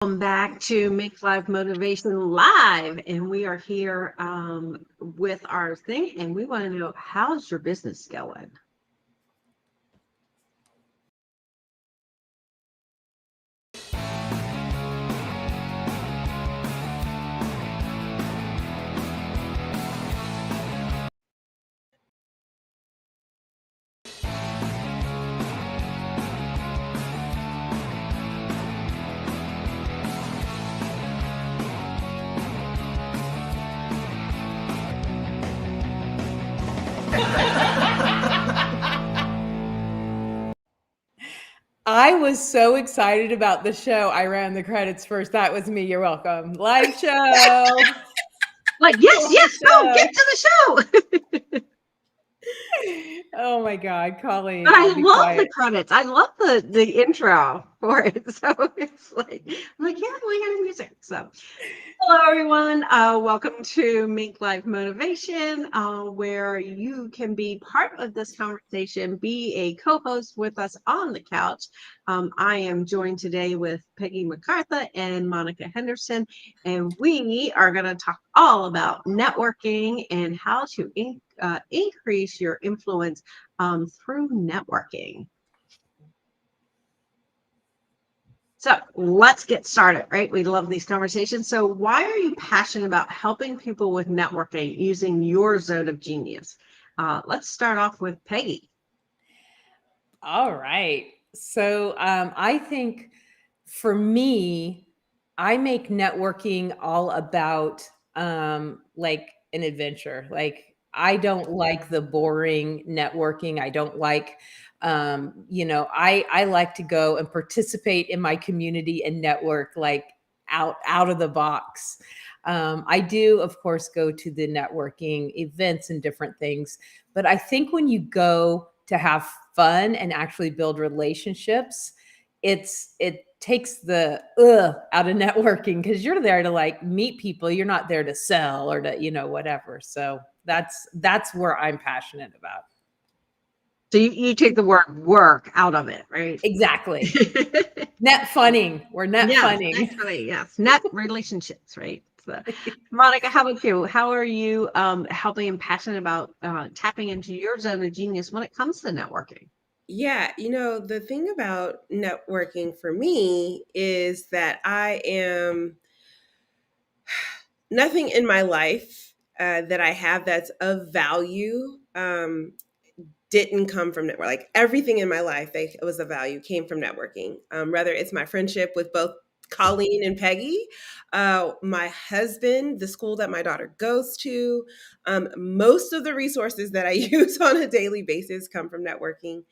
Welcome back to MinkLife Motivation Live, and we are here with our thing, and we want to know, how's your business going? I was so excited about the show. I ran the credits first. That was me. You're welcome. Live show. Like, yes, go get to the show. Oh my God, Colleen, But I I'll be love the quiet. credits. I love the intro for it. So it's like, yeah, we got music. So hello, everyone. Welcome to Mink Life Motivation, where you can be part of this conversation, be a co-host with us on the couch. I am joined today with Peggy McCartha and Monica Henderson, and we are going to talk all about networking and how to increase your influence through networking. So let's get started, right? We love these conversations. So why are you passionate about helping people with networking using your zone of genius? Let's start off with Peggy. All right. So I think for me, I make networking all about like an adventure. Like I don't like the boring networking. I don't like I like to go and participate in my community and network like out of the box. I do, of course, go to the networking events and different things, but I think when you go to have fun and actually build relationships, it takes the out of networking because you're there to like meet people. You're not there to sell or to, whatever. So that's where I'm passionate about. So you take the word work out of it, right? Exactly. Net funning. We're net Yes, funning. actually, yes. Net relationships, right? So, Monica, how about you? How are you helping and passionate about tapping into your zone of genius when it comes to networking? Yeah, the thing about networking for me is that I am nothing in my life that I have that's of value didn't come from network. Like everything in my life that was of value came from networking. Whether it's my friendship with both Colleen and Peggy, my husband, the school that my daughter goes to, most of the resources that I use on a daily basis come from networking.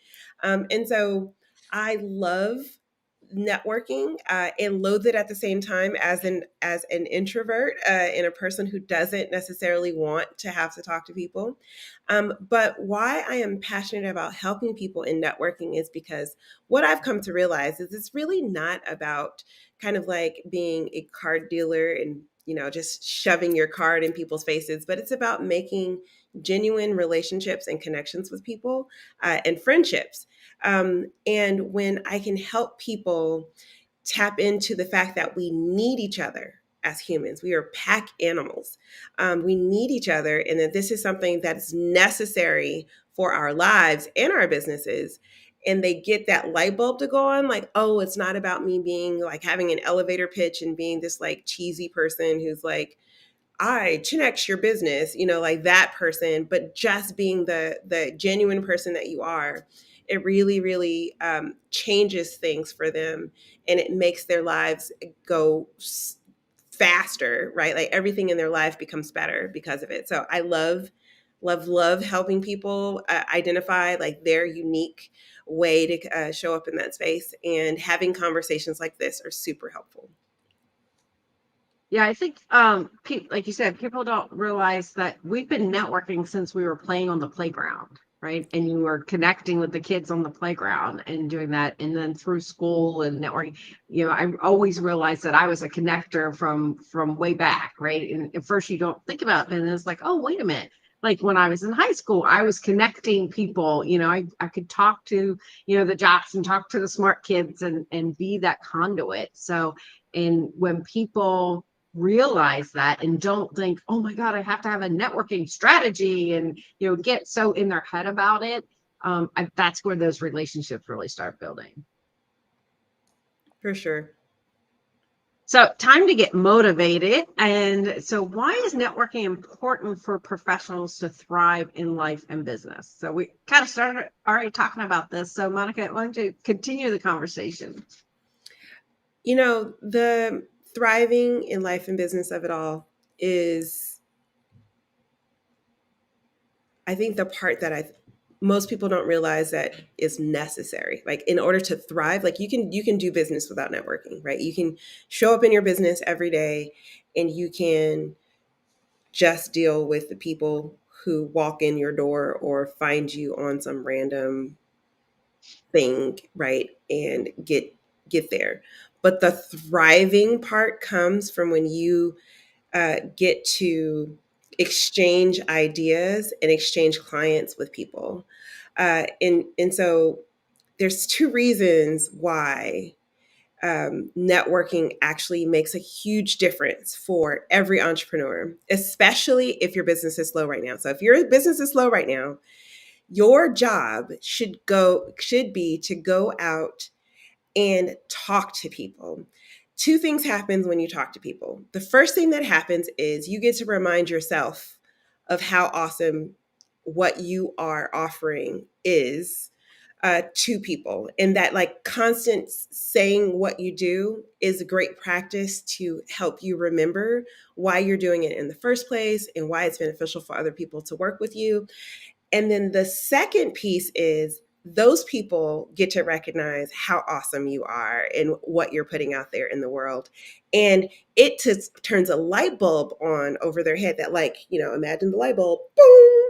And so I love networking and loathe it at the same time as an introvert and a person who doesn't necessarily want to have to talk to people. But why I am passionate about helping people in networking is because what I've come to realize is it's really not about kind of like being a card dealer and just shoving your card in people's faces, but it's about making genuine relationships and connections with people and friendships. And when I can help people tap into the fact that we need each other as humans, we are pack animals. We need each other, and that this is something that's necessary for our lives and our businesses. And they get that light bulb to go on, like, oh, it's not about me being like having an elevator pitch and being this like cheesy person who's like, I 10x your business, like that person, but just being the genuine person that you are. It really, really changes things for them, and it makes their lives go faster, right? Like everything in their life becomes better because of it. So I love helping people identify like their unique way to show up in that space, and having conversations like this are super helpful. Yeah, I think, like you said, people don't realize that we've been networking since we were playing on the playground, right? And you were connecting with the kids on the playground and doing that. And then through school and networking, I always realized that I was a connector from way back, right? And at first you don't think about it, and it's like, oh, wait a minute. Like when I was in high school, I was connecting people. I could talk to, the jocks and talk to the smart kids and be that conduit. So And when people realize that and don't think, oh my God, I have to have a networking strategy and, get so in their head about it, that's where those relationships really start building. For sure. So time to get motivated. And so why is networking important for professionals to thrive in life and business? So we kind of started already talking about this. So Monica, why don't you continue the conversation? The thriving in life and business of it all is, I think, the part that most people don't realize that is necessary. Like, in order to thrive, like you can do business without networking, right? You can show up in your business every day and you can just deal with the people who walk in your door or find you on some random thing, right? And get there. But the thriving part comes from when you get to exchange ideas and exchange clients with people. And so there's two reasons why networking actually makes a huge difference for every entrepreneur, especially if your business is slow right now. So if your business is slow right now, your job should be to go out and talk to people. Two things happen when you talk to people. The first thing that happens is you get to remind yourself of how awesome what you are offering is to people, and that like constant saying what you do is a great practice to help you remember why you're doing it in the first place and why it's beneficial for other people to work with you. And then the second piece is those people get to recognize how awesome you are and what you're putting out there in the world. And it just turns a light bulb on over their head that, like, imagine the light bulb, boom.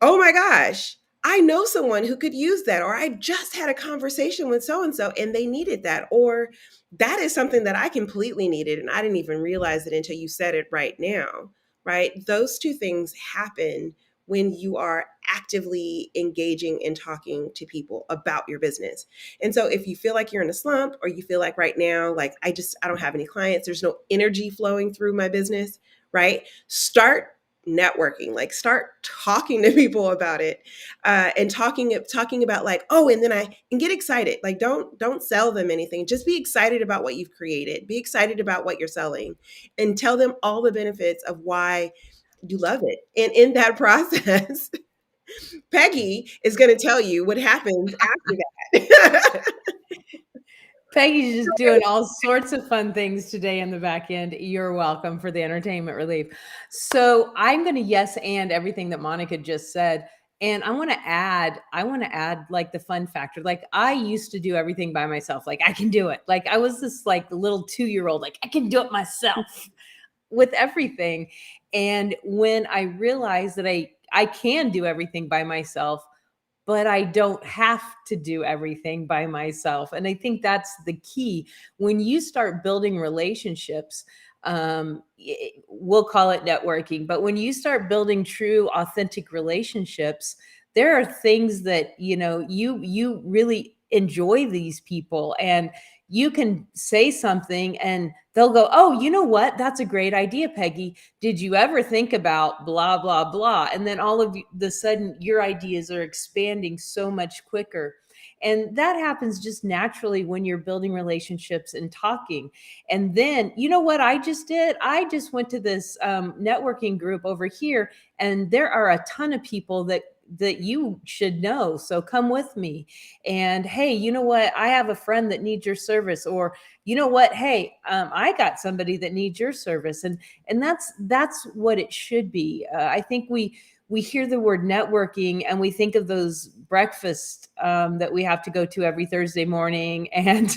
Oh my gosh, I know someone who could use that. Or I just had a conversation with so-and-so and they needed that. Or that is something that I completely needed and I didn't even realize it until you said it right now, right? Those two things happen when you are actively engaging and talking to people about your business. And so if you feel like you're in a slump, or you feel like right now, like, I don't have any clients, there's no energy flowing through my business, right? Start networking, like start talking to people about it, and talking about, like, oh, and get excited. Like, don't sell them anything. Just be excited about what you've created. Be excited about what you're selling, and tell them all the benefits of why you love it. And in that process, Peggy is going to tell you what happens after that. Peggy's just doing all sorts of fun things today in the back end. You're welcome for the entertainment relief. So I'm going to yes and everything that Monica just said. And I want to add like the fun factor. Like, I used to do everything by myself. Like, I can do it. Like, I was this like little 2-year-old, like, I can do it myself with everything. And when I realized that I can do everything by myself, but I don't have to do everything by myself. And I think that's the key. When you start building relationships, we'll call it networking, but when you start building true, authentic relationships, there are things that, you really enjoy these people, and you can say something and they'll go, oh, you know what? That's a great idea, Peggy. Did you ever think about blah, blah, blah? And then all of the sudden your ideas are expanding so much quicker. And that happens just naturally when you're building relationships and talking. And then, you know what I just did? I just went to this networking group over here, and there are a ton of people that you should know. So come with me. And hey, you know what? I have a friend that needs your service. Or, you know what? Hey, I got somebody that needs your service. And that's what it should be. I think we hear the word networking and we think of those breakfasts that we have to go to every Thursday morning and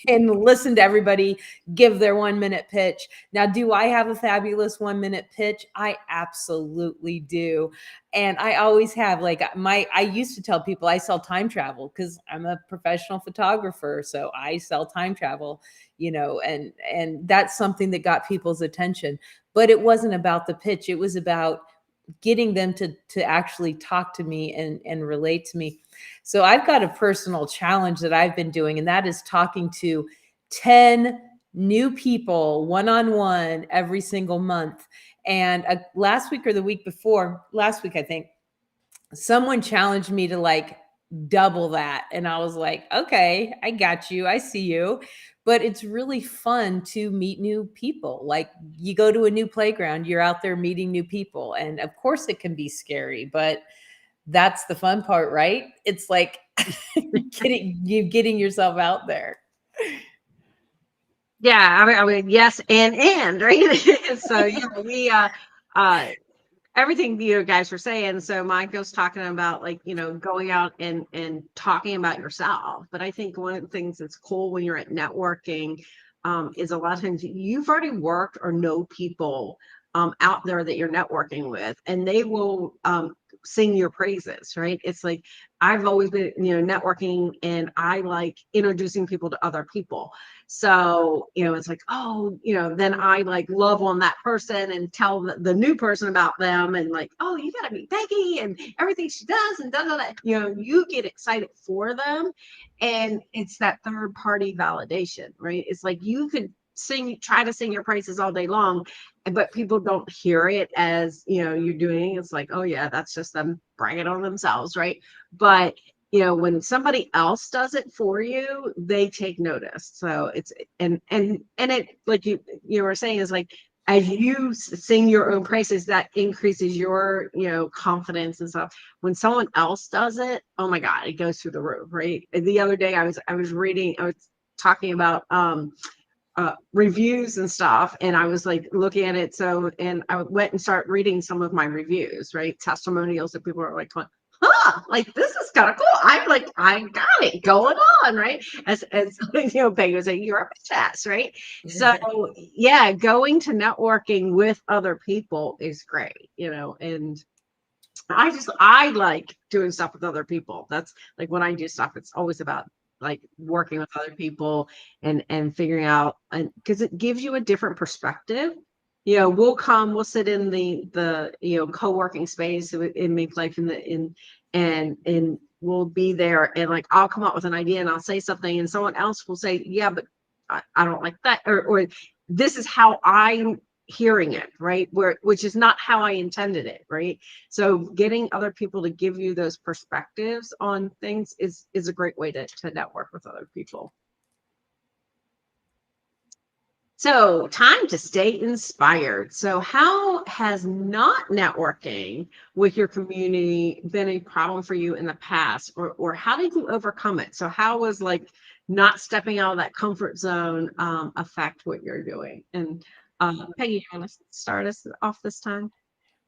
and listen to everybody give their 1-minute pitch. Now, do I have a fabulous 1-minute pitch? I absolutely do. And I always have. Like, I used to tell people I sell time travel because I'm a professional photographer. So I sell time travel, and that's something that got people's attention. But it wasn't about the pitch. It was about getting them to actually talk to me and relate to me. So I've got a personal challenge that I've been doing, and that is talking to 10 new people one-on-one every single month. And last week or the week before, last week, I think, someone challenged me to like double that. And I was like, okay, I got you. I see you. But it's really fun to meet new people. Like you go to a new playground, you're out there meeting new people. And of course it can be scary, but that's the fun part, right? It's like getting yourself out there. Yeah, I mean, yes, and right. So yeah, we everything you guys were saying. So Mike was talking about like, going out and talking about yourself. But I think one of the things that's cool when you're at networking is a lot of times you've already worked or know people out there that you're networking with, and they will sing your praises, right? It's like I've always been, networking, and I like introducing people to other people. So, it's like, oh, then I like love on that person and tell the new person about them, and like, oh, you got to meet Peggy and everything she does and da. You get excited for them. And it's that third party validation, right? It's like you could try to sing your praises all day long, but people don't hear it as, you're doing. It's like, oh yeah, that's just them bragging on themselves, right? But when somebody else does it for you, they take notice. So it's and it, like you were saying, is like as you sing your own praises, that increases your confidence and stuff. When someone else does it, oh my God, it goes through the roof, right? The other day I was reading, I was talking about reviews and stuff, and I was like looking at it. So, and I went and started reading some of my reviews, right? Testimonials that people are like, like this is kind of cool. I'm like, I got it going on, right? As Peggy was saying, you're a bitch, right? So yeah, going to networking with other people is great, and I like doing stuff with other people. That's like when I do stuff, it's always about like working with other people and figuring out, and because it gives you a different perspective. We'll sit in the co-working space in MinkLife and we'll be there, and like I'll come up with an idea and I'll say something, and someone else will say, yeah, but I don't like that, or this is how I'm hearing it, right? Which is not how I intended it, right? So getting other people to give you those perspectives on things is a great way to network with other people. So time to stay inspired. So how has not networking with your community been a problem for you in the past, or how did you overcome it? So how was like not stepping out of that comfort zone affect what you're doing? And Peggy, you want to start us off this time?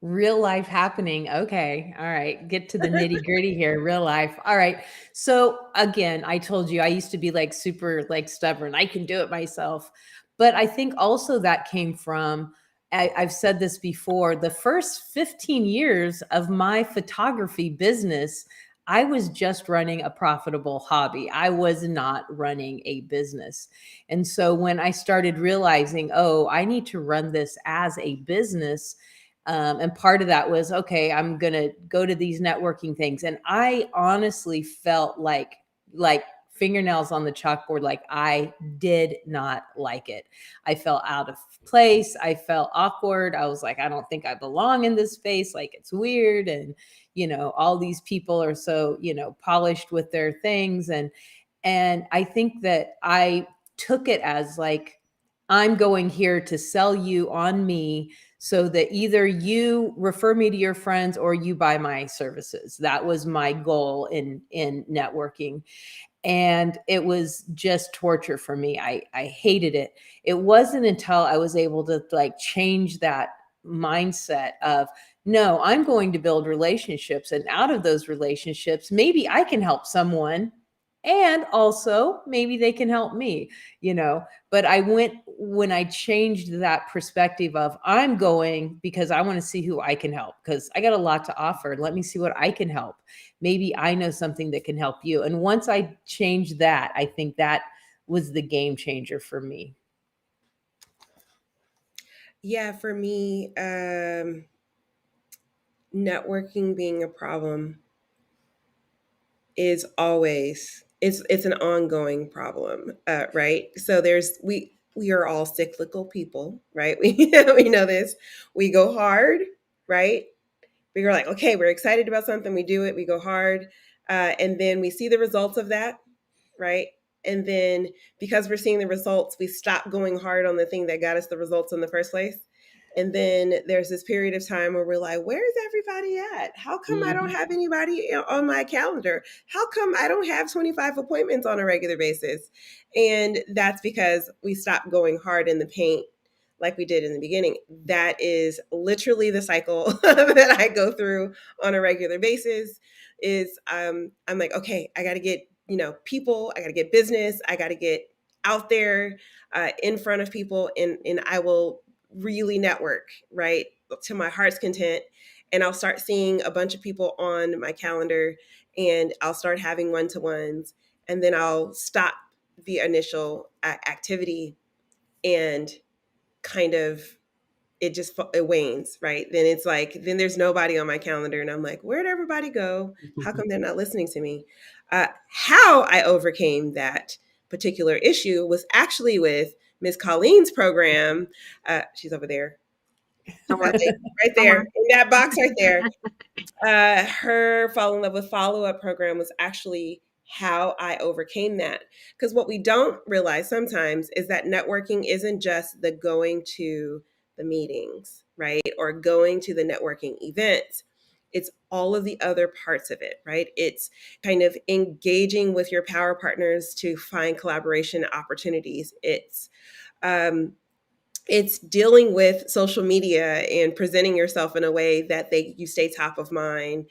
Real life happening. Okay. All right. Get to the nitty gritty here. Real life. All right. So again, I told you I used to be like super like stubborn. I can do it myself. But I think also that came from, I've said this before, the first 15 years of my photography business, I was just running a profitable hobby. I was not running a business. And so when I started realizing, oh, I need to run this as a business, and part of that was, okay, I'm going to go to these networking things. And I honestly felt like fingernails on the chalkboard. Like I did not like it. I felt out of place. I felt awkward. I was like, I don't think I belong in this space. Like it's weird. And, all these people are so, polished with their things. And I think that I took it as like, I'm going here to sell you on me so that either you refer me to your friends or you buy my services. That was my goal in networking. And it was just torture for me. I hated it. It wasn't until I was able to like change that mindset of, no, I'm going to build relationships, and out of those relationships, maybe I can help someone, and also maybe they can help me, but when I changed that perspective of, I'm going because I want to see who I can help, because I got a lot to offer. Let me see what I can help. Maybe I know something that can help you. And once I changed that, I think that was the game changer for me. Yeah, for me, networking being a problem is always, it's an ongoing problem, right? So we are all cyclical people, right? We know this. We go hard, right? We're like, okay, we're excited about something, we do it, we go hard, and then we see the results of that, right? And then because we're seeing the results, we stop going hard on the thing that got us the results in the first place. And then there's this period of time where we're like, where's everybody at? How come I don't have anybody on my calendar? How come I don't have 25 appointments on a regular basis? And that's because we stopped going hard in the paint like we did in the beginning. That is literally the cycle that I go through on a regular basis. Is I'm like, okay, I got to get people, I got to get business, I got to get out there in front of people, and I will really network, right, to my heart's content. And I'll start seeing a bunch of people on my calendar, and I'll start having one-to-ones, and then I'll stop the initial activity, and kind of it wanes, right? Then it's like, then there's nobody on my calendar, and I'm like, where'd everybody go? How come they're not listening to me? How I overcame that particular issue was actually with Miss Colleen's program. She's over there, right there in that box right there. Her Fall in Love with Follow Up program was actually how I overcame that. Because what we don't realize sometimes is that networking isn't just the going to the meetings, right? Or going to the networking events. It's all of the other parts of it, right? It's kind of engaging with your power partners to find collaboration opportunities. It's dealing with social media and presenting yourself in a way that you stay top of mind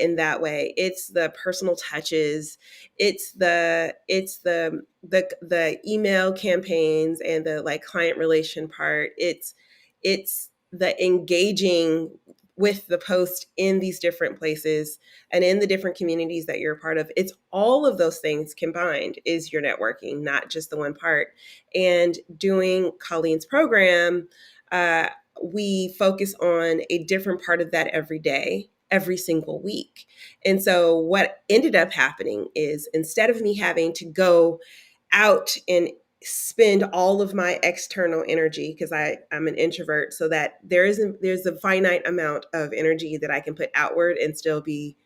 in that way. It's the personal touches. It's the email campaigns and the like client relation part. It's the engaging with the post in these different places and in the different communities that you're a part of. It's all of those things combined is your networking, not just the one part. And doing Colleen's program, we focus on a different part of that every day, every single week. And so what ended up happening is, instead of me having to go out and spend all of my external energy, because I'm an introvert, so that there's a finite amount of energy that I can put outward and still be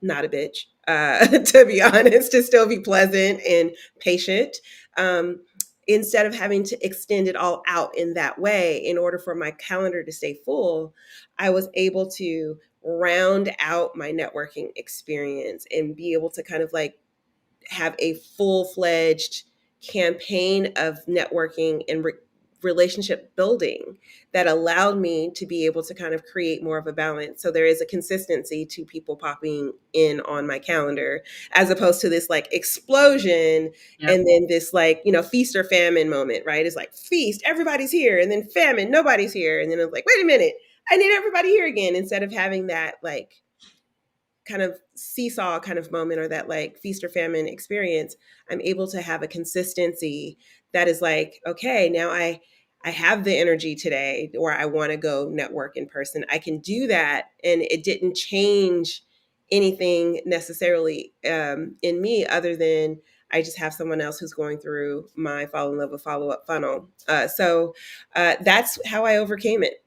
not a bitch, to be honest, to still be pleasant and patient. Instead of having to extend it all out in that way in order for my calendar to stay full, I was able to round out my networking experience and be able to kind of like have a full-fledged campaign of networking and relationship building that allowed me to be able to kind of create more of a balance. So there is a consistency to people popping in on my calendar, as opposed to this like explosion. Yep. And then this like, feast or famine moment, right? It's like feast, everybody's here, and then famine, nobody's here. And then it's like, wait a minute, I need everybody here again, instead of having that like kind of seesaw kind of moment, or that like feast or famine experience. I'm able to have a consistency that is like, okay, now I have the energy today, or I want to go network in person. I can do that. And it didn't change anything necessarily in me, other than I just have someone else who's going through my Fall in Love with Follow Up funnel. So that's how I overcame it.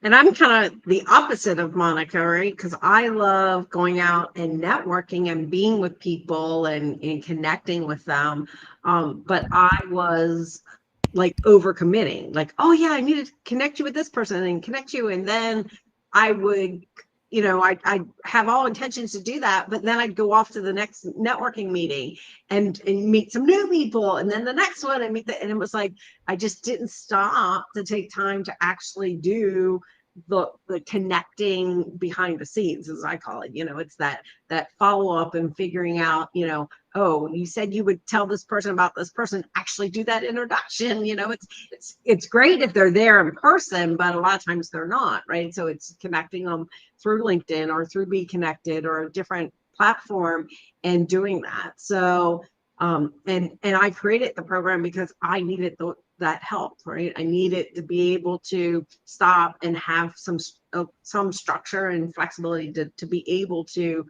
And I'm kind of the opposite of Monica, right? Because I love going out and networking and being with people and connecting with them. But I was like overcommitting, like, oh yeah, I need to connect you with this person and connect you. And then I would, I'd have all intentions to do that, but then I'd go off to the next networking meeting and meet some new people, and then the next one and and it was like I just didn't stop to take time to actually do the connecting behind the scenes, as I call it. It's that follow up and figuring out, oh, you said you would tell this person about this person, actually do that introduction. It's great if they're there in person, but a lot of times they're not, right? So it's connecting them through LinkedIn or through Be Connected or a different platform and doing that. So and I created the program because I needed that help, right? I needed to be able to stop and have some structure and flexibility to be able to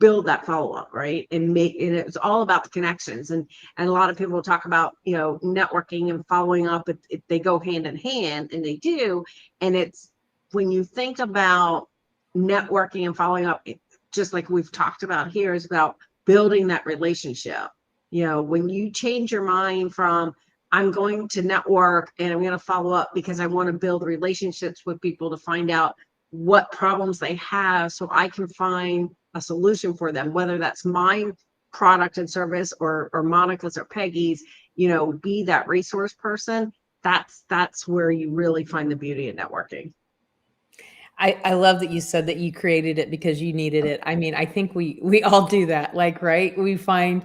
build that follow-up, right? And it's all about the connections. And a lot of people talk about, networking and following up. They go hand in hand, and they do. And it's when you think about networking and following up, just like we've talked about here, is about building that relationship. When you change your mind from I'm going to network and I'm going to follow up because I want to build relationships with people to find out what problems they have so I can find a solution for them, whether that's my product and service or Monica's or Peggy's, be that resource person. That's where you really find the beauty in networking. I love that you said that you created it because you needed it. I mean, I think we all do that, like, right? We find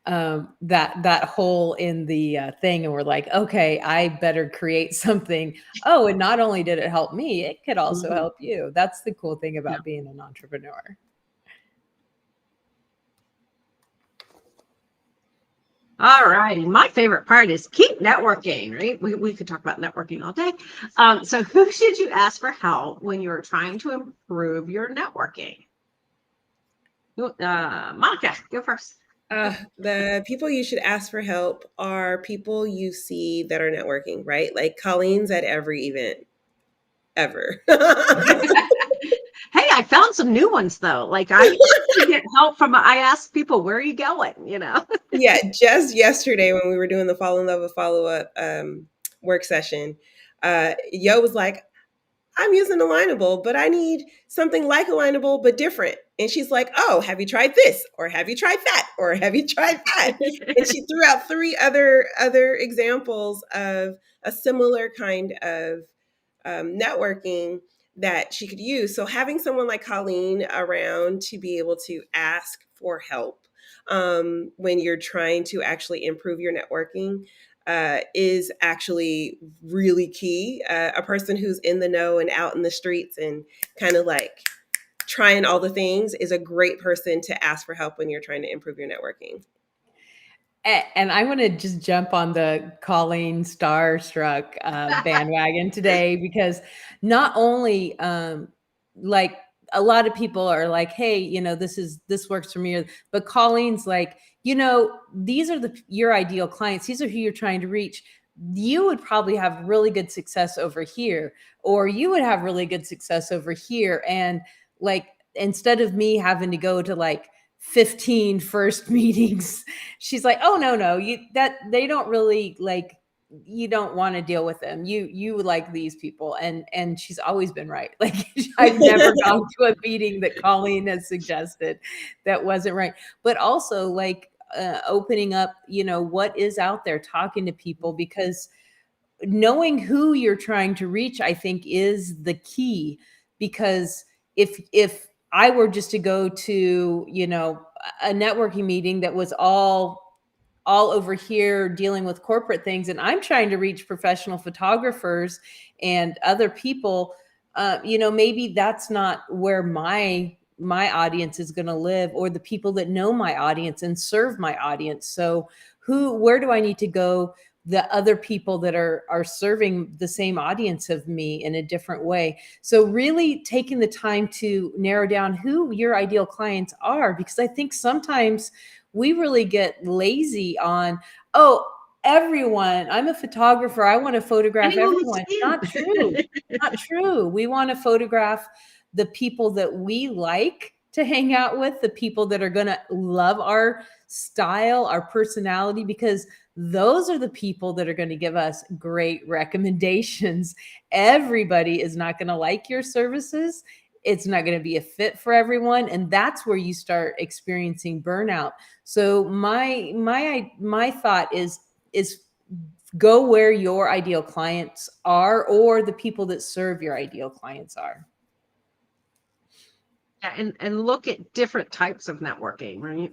that hole in the thing, and we're like, okay, I better create something. Oh, and not only did it help me, it could also help you. That's the cool thing about being an entrepreneur. All right. My favorite part is keep networking, right? We could talk about networking all day. So who should you ask for help when you're trying to improve your networking? Monica, go first. The people you should ask for help are people you see that are networking, right? Like Colleen's at every event ever. Hey, I found some new ones though. Like I get help from, I ask people, where are you going? Yeah, just yesterday when we were doing the Fall in Love with Follow Up work session, Yo was like, I'm using Alignable, but I need something like Alignable, but different. And she's like, oh, have you tried this? Or have you tried that? Or have you tried that? And she threw out 3 other examples of a similar kind of networking that she could use. So having someone like Colleen around to be able to ask for help when you're trying to actually improve your networking is actually really key. A person who's in the know and out in the streets and kind of like trying all the things is a great person to ask for help when you're trying to improve your networking. And I want to just jump on the Colleen Starstruck bandwagon today, because not only like a lot of people are like, hey, this works for me, but Colleen's like, these are your ideal clients. These are who you're trying to reach. You would probably have really good success over here, or you would have really good success over here. And like, instead of me having to go to like 15 first meetings, she's like, oh, no, they don't really like, you don't want to deal with them. You like these people. And she's always been right. Like I've never gone to a meeting that Colleen has suggested that wasn't right. But also like opening up, what is out there, talking to people, because knowing who you're trying to reach, I think, is the key. Because if I were just to go to, a networking meeting that was all over here dealing with corporate things, and I'm trying to reach professional photographers and other people, maybe that's not where my audience is going to live, or the people that know my audience and serve my audience. So where do I need to go? The other people that are serving the same audience of me in a different way. So really taking the time to narrow down who your ideal clients are, because I think sometimes we really get lazy on, everyone, I'm a photographer, I want to photograph everyone. Not true. Not true. We want to photograph the people that we like to hang out with, the people that are going to love our style, our personality, because those are the people that are going to give us great recommendations. Everybody is not going to like your services. It's not going to be a fit for everyone. And that's where you start experiencing burnout. So my thought is go where your ideal clients are, or the people that serve your ideal clients are. And look at different types of networking, right?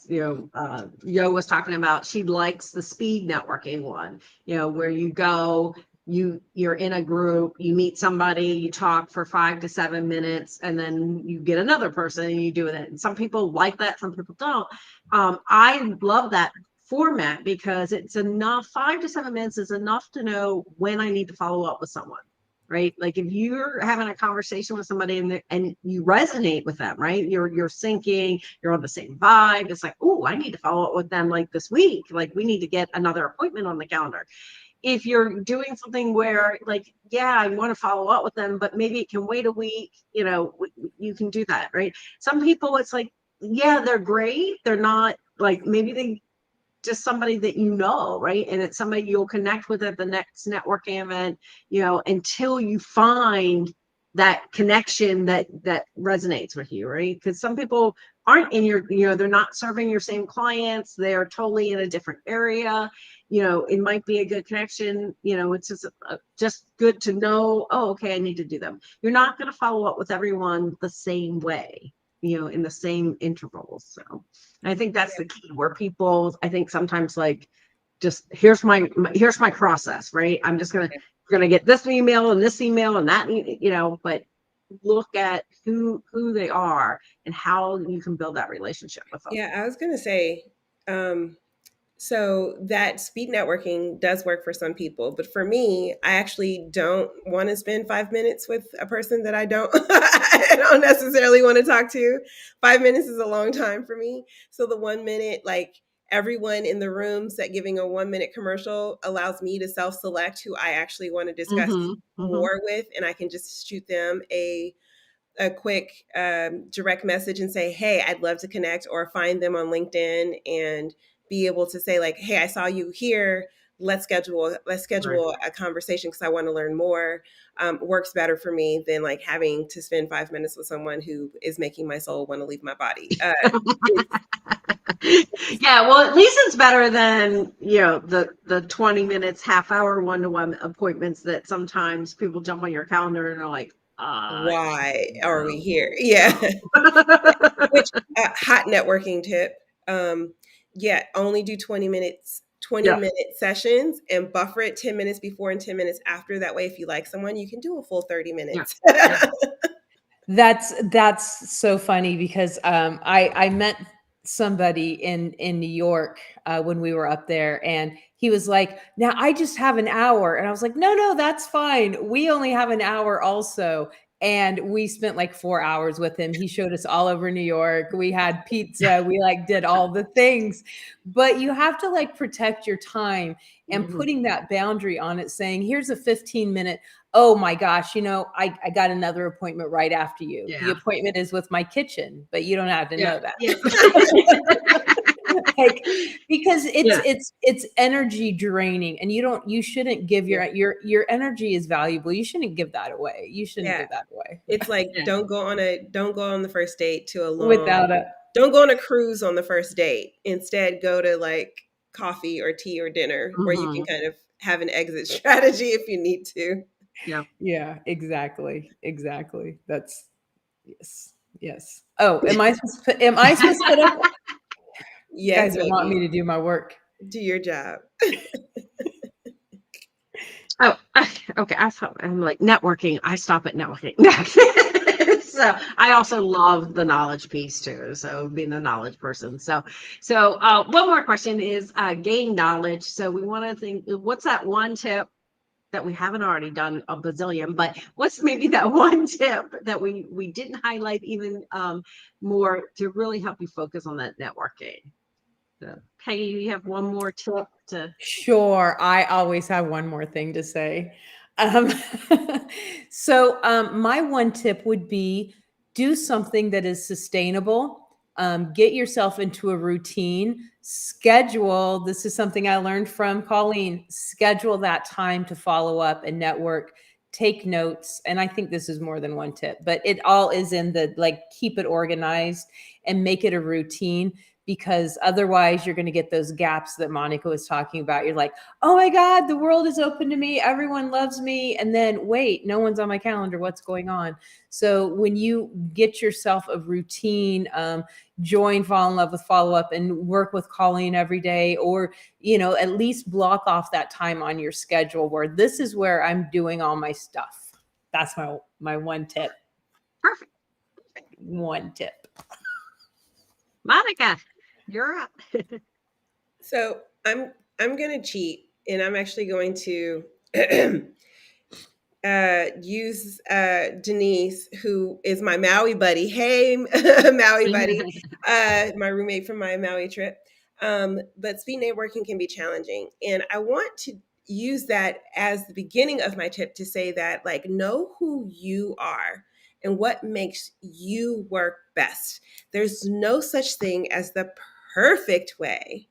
Yo was talking about, she likes the speed networking one, where you go, you're in a group, you meet somebody, you talk for 5 to 7 minutes, and then you get another person and you do it. And some people like that, some people don't. I love that format because it's enough. 5 to 7 minutes is enough to know when I need to follow up with someone. right? Like if you're having a conversation with somebody and you resonate with them, right? You're syncing, you're on the same vibe. It's like, oh, I need to follow up with them like this week. Like we need to get another appointment on the calendar. If you're doing something where like, yeah, I want to follow up with them, but maybe it can wait a week, you can do that, right? Some people, it's like, yeah, they're great. They're not like, maybe they just somebody that right? And it's somebody you'll connect with at the next networking event, until you find that connection that resonates with you, right? Because some people aren't in your, they're not serving your same clients. They're totally in a different area. It might be a good connection. It's just good to know, oh, okay, I need to do them. You're not going to follow up with everyone the same way, in the same intervals. So I think that's the key where people, I think sometimes like, just here's my process, right? I'm just going to get this email and that, but look at who they are and how you can build that relationship with them. Yeah, I was going to say, so that speed networking does work for some people, but for me, I actually don't want to spend 5 minutes with a person that I don't I don't necessarily want to talk to. 5 minutes is a long time for me. So the 1 minute, like everyone in the room set giving a 1 minute commercial allows me to self-select who I actually want to discuss more with, and I can just shoot them a quick direct message and say, hey, I'd love to connect, or find them on LinkedIn and be able to say like, hey, I saw you here. Let's schedule a conversation because I want to learn more. Works better for me than like having to spend 5 minutes with someone who is making my soul want to leave my body. Yeah, well, at least it's better than, the 20 minutes, half hour, one-to-one appointments that sometimes people jump on your calendar and are like, why are we here? Yeah. Which hot networking tip. Only do 20 minute sessions and buffer it 10 minutes before and 10 minutes after. That way, if you like someone, you can do a full 30 minutes. Yeah. That's so funny because I met somebody in New York when we were up there, and he was like, now I just have an hour. And I was like, no, that's fine. We only have an hour also. And we spent like 4 hours with him. He showed us all over New York. We had pizza. We like did all the things, but you have to like protect your time and putting that boundary on it, saying, here's a 15-minute. Oh my gosh, I got another appointment right after you. Yeah. The appointment is with my kitchen, but you don't have to know that. Yeah. Like, because it's energy draining, and you shouldn't give your energy is valuable. You shouldn't give that away. You shouldn't give that away. It's like, don't go on the first date to don't go on a cruise on the first date. Instead, go to like coffee or tea or dinner where you can kind of have an exit strategy if you need to. Yeah, exactly. That's yes. Oh, am I supposed to put up? Yes, you guys want me to do my work. Do your job. Oh, okay. I'm like networking. I stop at networking. So I also love the knowledge piece too. So being a knowledge person. So one more question is gain knowledge. So we want to think, what's that one tip that we haven't already done a bazillion, but what's maybe that one tip that we didn't highlight even more to really help you focus on that networking? So, Peggy, you have one more tip to? Sure. I always have one more thing to say. So my one tip would be do something that is sustainable. Get yourself into a routine. Schedule. This is something I learned from Colleen. Schedule that time to follow up and network. Take notes. And I think this is more than one tip, but it all is in the keep it organized and make it a routine. Because otherwise you're going to get those gaps that Monica was talking about. You're like, oh my God, the world is open to me. Everyone loves me. And then wait, no one's on my calendar. What's going on? So when you get yourself a routine, join Fall in Love with Follow Up and work with Colleen every day, or, at least block off that time on your schedule where this is where I'm doing all my stuff. That's my one tip. Perfect. One tip. Monica, you're up. So I'm going to cheat, and I'm actually going to use Denise, who is my Maui buddy. Hey, Maui buddy, my roommate from my Maui trip. But speed networking can be challenging. And I want to use that as the beginning of my tip to say that, like, know who you are and what makes you work best. There's no such thing as the perfect way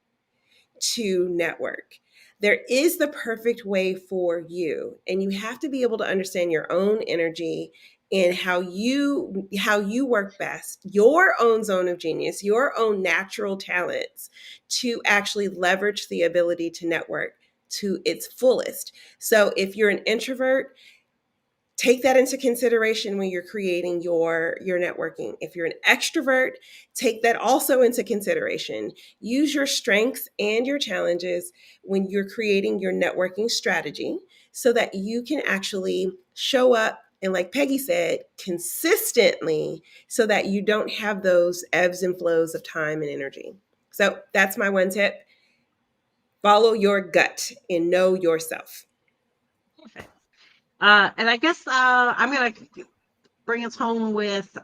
to network. There is the perfect way for you, and you have to be able to understand your own energy and how you work best, your own zone of genius, your own natural talents to actually leverage the ability to network to its fullest. So if you're an introvert, take that into consideration when you're creating your networking. If you're an extrovert, take that also into consideration. Use your strengths and your challenges when you're creating your networking strategy so that you can actually show up and, like Peggy said, consistently, so that you don't have those ebbs and flows of time and energy. So that's my one tip. Follow your gut and know yourself. Perfect. And I guess I'm going to bring us home with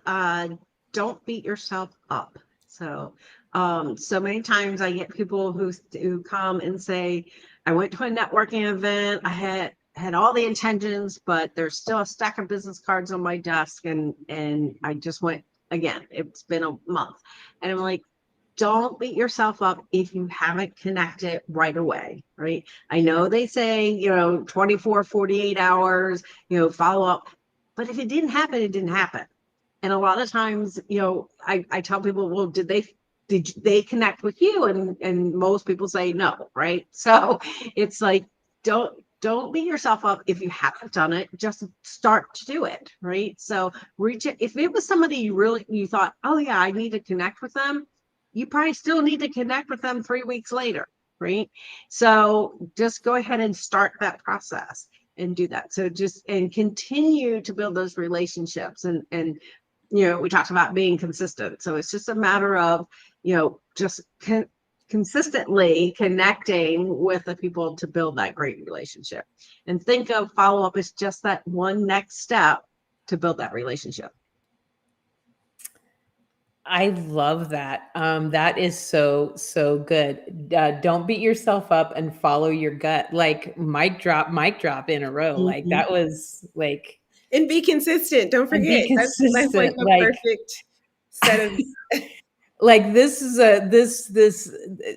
don't beat yourself up. So so many times I get people who come and say, I went to a networking event, I had all the intentions, but there's still a stack of business cards on my desk, and I just went again. It's been a month. And I'm like, don't beat yourself up if you haven't connected right away, right? I know they say, 24, 48 hours, follow up. But if it didn't happen, it didn't happen. And a lot of times, I tell people, well, did they connect with you? And most people say no, right? So it's like, don't beat yourself up if you haven't done it. Just start to do it, right? So reach it. If it was somebody you thought, oh yeah, I need to connect with them, you probably still need to connect with them 3 weeks later, right? So just go ahead and start that process and do that. So and continue to build those relationships, and we talked about being consistent. So it's just a matter of just consistently connecting with the people to build that great relationship. And think of follow-up as just that one next step to build that relationship. I love that. That is so, so good. Don't beat yourself up and follow your gut. Like mic drop in a row. Like that was like. And be consistent. Don't And forget. be consistent. That's like the perfect set of. Like this is this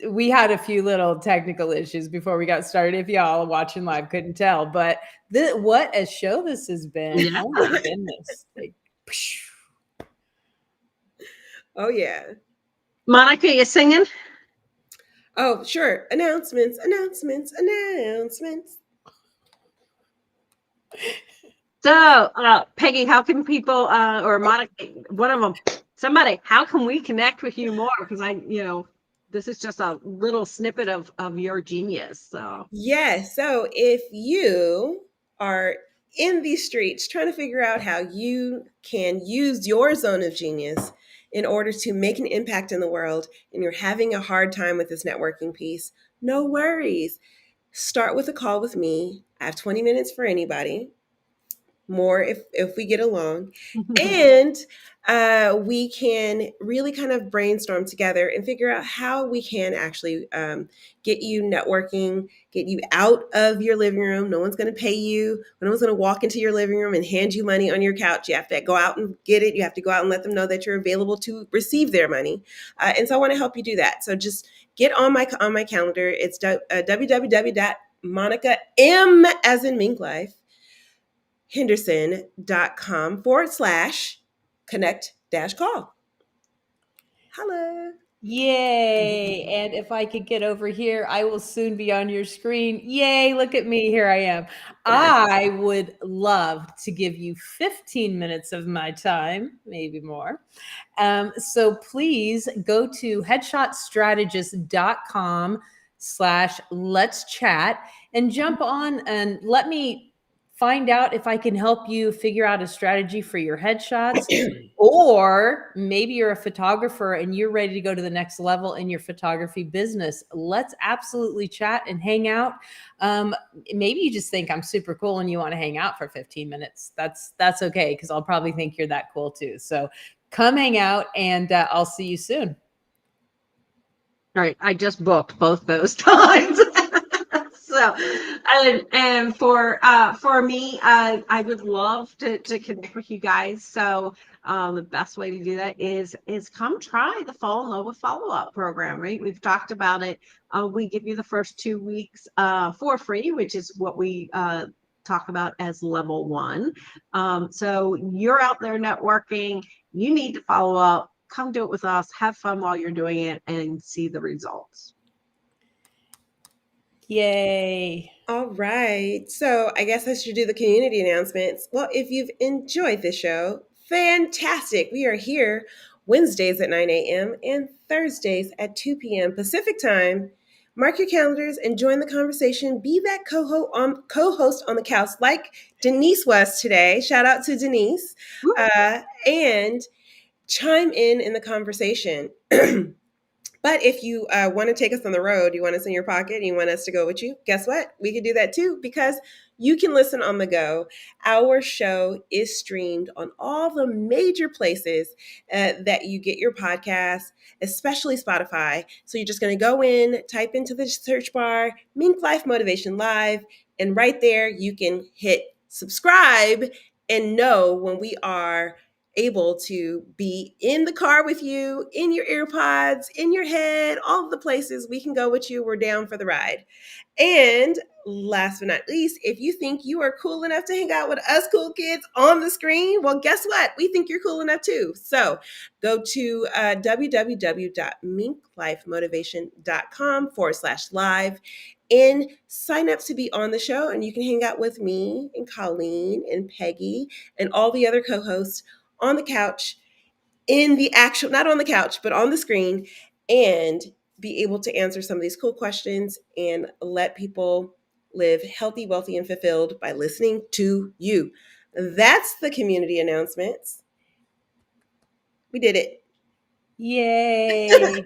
we had a few little technical issues before we got started. If y'all watching live couldn't tell, but what a show this has been. Yeah. Oh my goodness. Like, oh yeah. Monica, you singing? Oh, sure. Announcements. So, Peggy, how can people, or Monica, one of them, somebody, how can we connect with you more? Because this is just a little snippet of your genius. So yes. So if you are in these streets trying to figure out how you can use your zone of genius in order to make an impact in the world, and you're having a hard time with this networking piece, no worries. Start with a call with me. I have 20 minutes for anybody. More if we get along. And we can really kind of brainstorm together and figure out how we can actually get you networking, get you out of your living room. No one's going to pay you. No one's going to walk into your living room and hand you money on your couch. You have to go out and get it. You have to go out and let them know that you're available to receive their money. And so I want to help you do that. So just get on my calendar. It's www.monica, M as in MinkLife, henderson.com/connect-call. Holla. yay. And if I could get over here, I will soon be on your screen. Yay, look at me. Here I am. I would love to give you 15 minutes of my time, maybe more. So please go to headshotstrategist.com/let's chat and jump on and let me find out if I can help you figure out a strategy for your headshots. Or maybe you're a photographer and you're ready to go to the next level in your photography business. Let's absolutely chat and hang out. Maybe you just think I'm super cool and you want to hang out for 15 minutes. That's okay, because I'll probably think you're that cool too. So come hang out, and I'll see you soon. All right, I just booked both those times. So, and for me, I would love to connect with you guys. So, the best way to do that is come try the Fall in Love with Follow Up program. Right, we've talked about it. We give you the first 2 weeks for free, which is what we talk about as level 1. So you're out there networking. You need to follow up. Come do it with us. Have fun while you're doing it and see the results. Yay. All right. So I guess I should do the community announcements. Well, if you've enjoyed this show, fantastic. We are here Wednesdays at 9 a.m. and Thursdays at 2 p.m. Pacific time. Mark your calendars and join the conversation. Be that co-host on the couch like Denise was today. Shout out to Denise. And chime in the conversation. But if you want to take us on the road, you want us in your pocket, and you want us to go with you, guess what? We can do that too, because you can listen on the go. Our show is streamed on all the major places that you get your podcasts, especially Spotify. So you're just going to go in, type into the search bar, MinkLife Motivation Live, and right there you can hit subscribe and know when we are able to be in the car with you, in your earpods, in your head, all of the places we can go with you. We're down for the ride. And last but not least, if you think you are cool enough to hang out with us cool kids on the screen, well, guess what? We think you're cool enough too. So go to www.minklifemotivation.com/live and sign up to be on the show. And you can hang out with me and Colleen and Peggy and all the other co-hosts on the couch, in the actual, not on the couch, but on the screen, and be able to answer some of these cool questions and let people live healthy, wealthy, and fulfilled by listening to you. That's the community announcements. We did it. Yay.